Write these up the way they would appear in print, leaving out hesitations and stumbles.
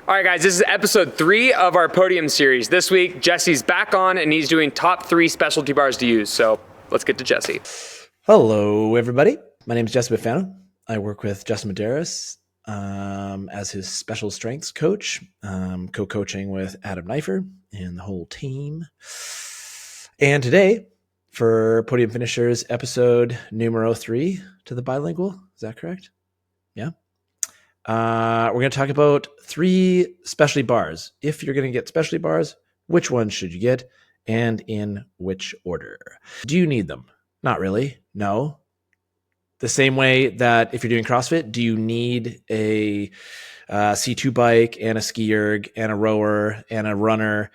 All right, guys, this is episode 3 of our Podium series. This week, Jesse's back on, and he's doing top 3 specialty bars to use. So let's get to Jesse. Hello, everybody. My name is Jesse Bafano. I work with Justin Medeiros as his special strengths coach, co-coaching with Adam Neifer and the whole team. And today, for Podium Finishers, episode numero 3 to the bilingual. Is that correct? Yeah. We're going to talk about 3 specialty bars. If you're going to get specialty bars, which ones should you get and in which order? Do you need them? Not really. No. The same way that if you're doing CrossFit, do you need a C2 bike and a ski erg and a rower and a runner,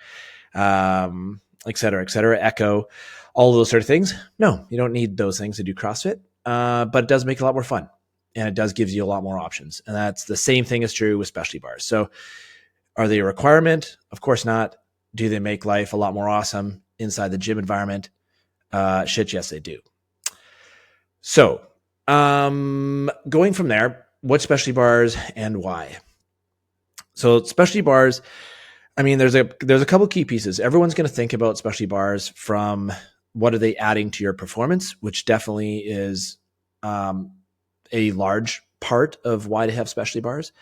et cetera, echo, all of those sort of things? No, you don't need those things to do CrossFit, but it does make it a lot more fun. And it does give you a lot more options. And that's the same thing is true with specialty bars. So are they a requirement? Of course not. Do they make life a lot more awesome inside the gym environment? Shit, yes, they do. So going from there, what specialty bars and why? So specialty bars, I mean, there's a couple key pieces. Everyone's going to think about specialty bars from what are they adding to your performance, which definitely is a large part of why to have specialty bars.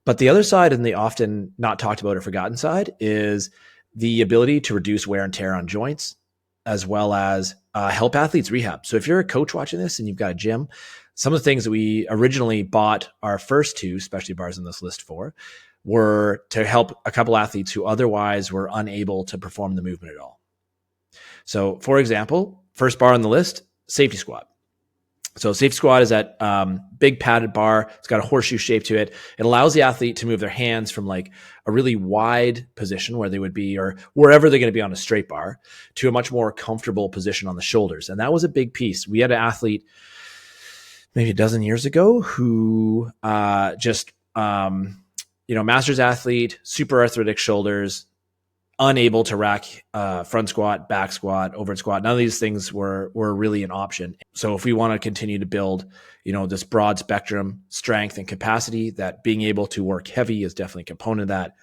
But the other side, and the often not talked about or forgotten side, is the ability to reduce wear and tear on joints, as well as help athletes rehab. So if you're a coach watching this and you've got a gym, some of the things that we originally bought our first 2 specialty bars in this list for were to help a couple athletes who otherwise were unable to perform the movement at all. So for example, first bar on the list, safety squat. So safety squat is that big padded bar. It's got a horseshoe shape to it. It allows the athlete to move their hands from like a really wide position where they would be, or wherever they're going to be on a straight bar, to a much more comfortable position on the shoulders. And that was a big piece. We had an athlete maybe a dozen years ago who master's athlete, super arthritic shoulders, unable to rack front squat, back squat, overhead squat. None of these things were really an option. So if we want to continue to build, this broad spectrum strength and capacity, that being able to work heavy is definitely a component of that.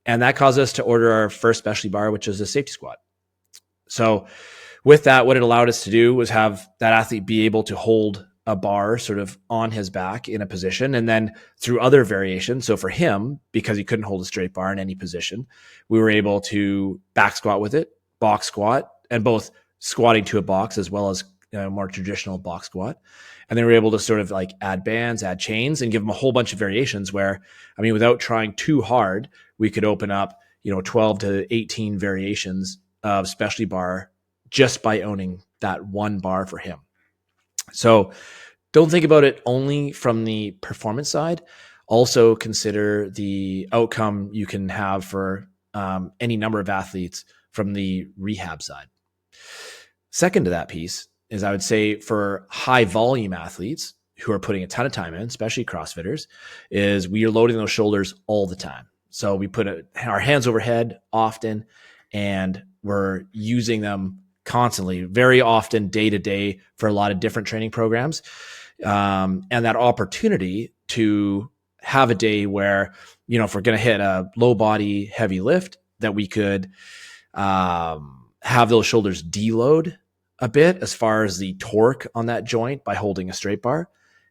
And that caused us to order our first specialty bar, which is a safety squat. So with that, what it allowed us to do was have that athlete be able to hold a bar sort of on his back in a position, and then through other variations. So for him, because he couldn't hold a straight bar in any position, we were able to back squat with it, box squat, and both squatting to a box as well as more traditional box squat. And then we were able to sort of like add bands, add chains, and give him a whole bunch of variations where, without trying too hard, we could open up, 12 to 18 variations of specialty bar just by owning that one bar for him. So don't think about it only from the performance side. Also consider the outcome you can have for any number of athletes from the rehab side. Second to that piece is, I would say, for high volume athletes who are putting a ton of time in, especially CrossFitters, is we are loading those shoulders all the time. So we put our hands overhead often, and we're using them constantly, very often, day to day, for a lot of different training programs. And that opportunity to have a day where, if we're going to hit a low body heavy lift, that we could have those shoulders deload a bit as far as the torque on that joint by holding a straight bar,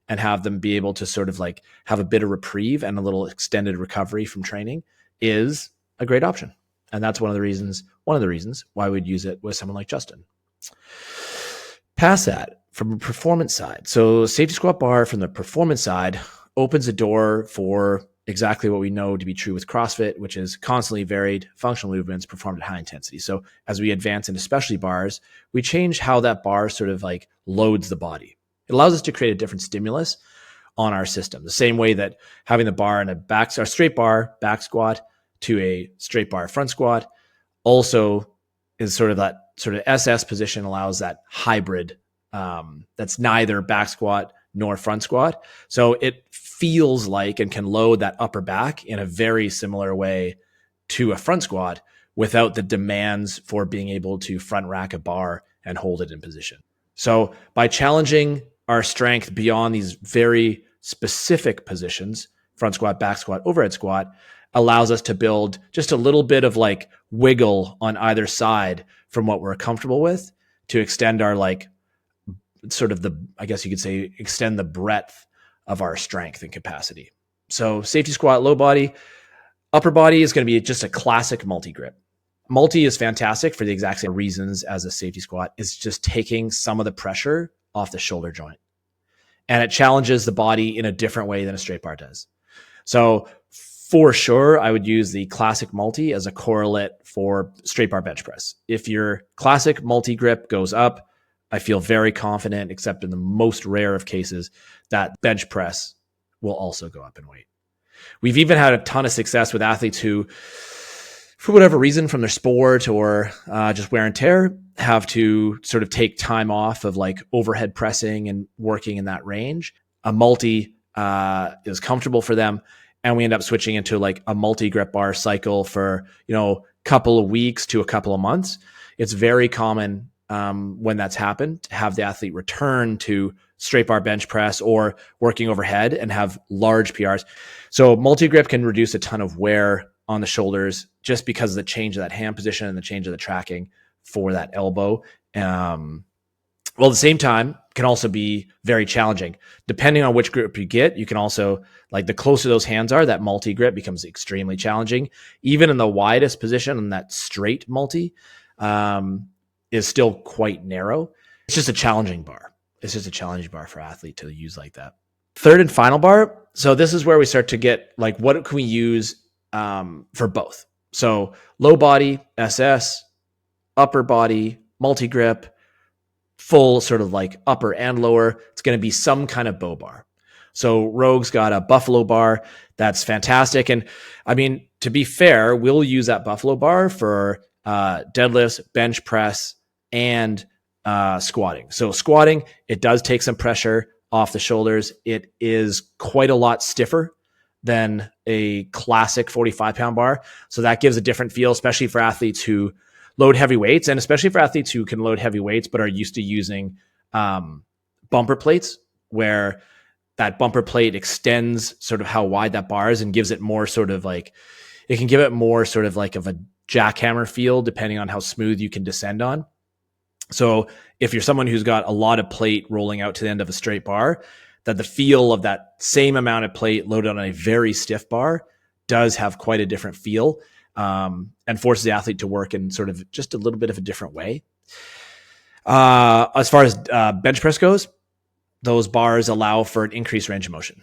and have them be able to sort of like have a bit of reprieve and a little extended recovery from training, is a great option. And that's one of the reasons why we'd use it with someone like Justin. Past that, from a performance side. So safety squat bar from the performance side opens a door for exactly what we know to be true with CrossFit, which is constantly varied functional movements performed at high intensity. So as we advance into specialty bars, we change how that bar sort of like loads the body. It allows us to create a different stimulus on our system. The same way that having the bar in a straight bar back squat to a straight bar front squat also is sort of that sort of SS position, allows that hybrid that's neither back squat nor front squat. So it feels like and can load that upper back in a very similar way to a front squat without the demands for being able to front rack a bar and hold it in position. So by challenging our strength beyond these very specific positions, front squat, back squat, overhead squat, allows us to build just a little bit of like wiggle on either side from what we're comfortable with to extend our like sort of the, I guess you could say, extend the breadth of our strength and capacity. So safety squat, low body. Upper body is going to be just a classic multi-grip. Multi is fantastic for the exact same reasons as a safety squat. It's just taking some of the pressure off the shoulder joint. And it challenges the body in a different way than a straight bar does. So for sure, I would use the classic multi as a correlate for straight bar bench press. If your classic multi-grip goes up, I feel very confident, except in the most rare of cases, that bench press will also go up in weight. We've even had a ton of success with athletes who, for whatever reason, from their sport or just wear and tear, have to sort of take time off of like overhead pressing and working in that range. A multi is comfortable for them, and we end up switching into like a multi-grip bar cycle for, couple of weeks to a couple of months. It's very common when that's happened to have the athlete return to straight bar bench press or working overhead and have large PRs. So multi-grip can reduce a ton of wear on the shoulders just because of the change of that hand position and the change of the tracking for that elbow. Well, at the same time, can also be very challenging. Depending on which grip you get, you can also, like the closer those hands are, that multi-grip becomes extremely challenging. Even in the widest position on that straight multi is still quite narrow. It's just a challenging bar. It's just a challenging bar for athlete to use like that. Third and final bar. So this is where we start to get like, what can we use for both? So low body, SS, upper body, multi-grip, full sort of like upper and lower. It's going to be some kind of bow bar. So Rogue's got a buffalo bar. That's fantastic. And I mean, to be fair, we'll use that buffalo bar for deadlifts, bench press, and squatting. So squatting, it does take some pressure off the shoulders. It is quite a lot stiffer than a classic 45-pound bar. So that gives a different feel, especially for athletes who load heavy weights, and especially for athletes who can load heavy weights but are used to using bumper plates, where that bumper plate extends sort of how wide that bar is and gives it more sort of like, it can give it more sort of like of a jackhammer feel depending on how smooth you can descend on. So if you're someone who's got a lot of plate rolling out to the end of a straight bar, that the feel of that same amount of plate loaded on a very stiff bar does have quite a different feel, and forces the athlete to work in sort of just a little bit of a different way. As far as bench press goes, those bars allow for an increased range of motion.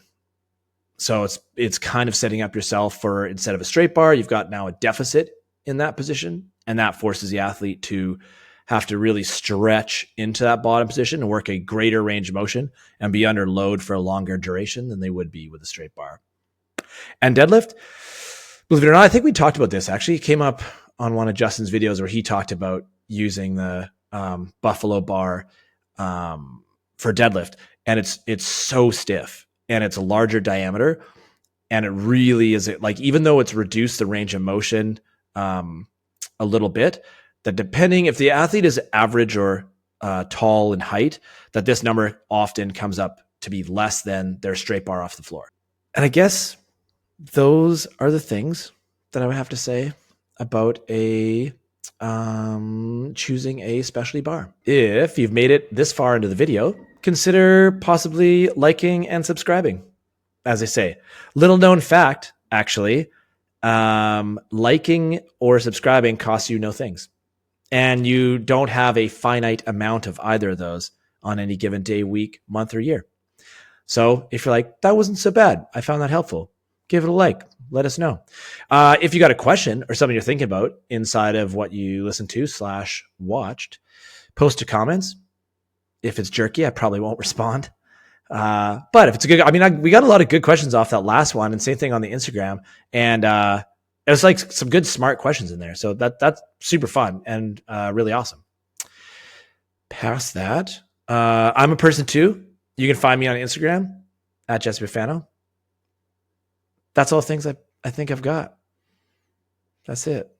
So it's kind of setting up yourself for, instead of a straight bar, you've got now a deficit in that position, and that forces the athlete to have to really stretch into that bottom position and work a greater range of motion and be under load for a longer duration than they would be with a straight bar. And deadlift, believe it or not, I think we talked about this. Actually, it came up on one of Justin's videos where he talked about using the buffalo bar for deadlift, and it's so stiff and it's a larger diameter, and it really is like, even though it's reduced the range of motion a little bit, that depending if the athlete is average or tall in height, that this number often comes up to be less than their straight bar off the floor. And I guess those are the things that I would have to say about a choosing a specialty bar. If you've made it this far into the video, consider possibly liking and subscribing. As I say, little known fact, actually, liking or subscribing costs you no things. And you don't have a finite amount of either of those on any given day, week, month, or year. So if you're like, that wasn't so bad, I found that helpful, give it a like. Let us know. If you got a question or something you're thinking about inside of what you listened to / watched, post to comments. If it's jerky, I probably won't respond. But if it's a good, we got a lot of good questions off that last one, and same thing on the Instagram. And it was like some good, smart questions in there. So that's super fun and really awesome. Past that, I'm a person too. You can find me on Instagram at Jesse Bufano. That's all things I think I've got. That's it.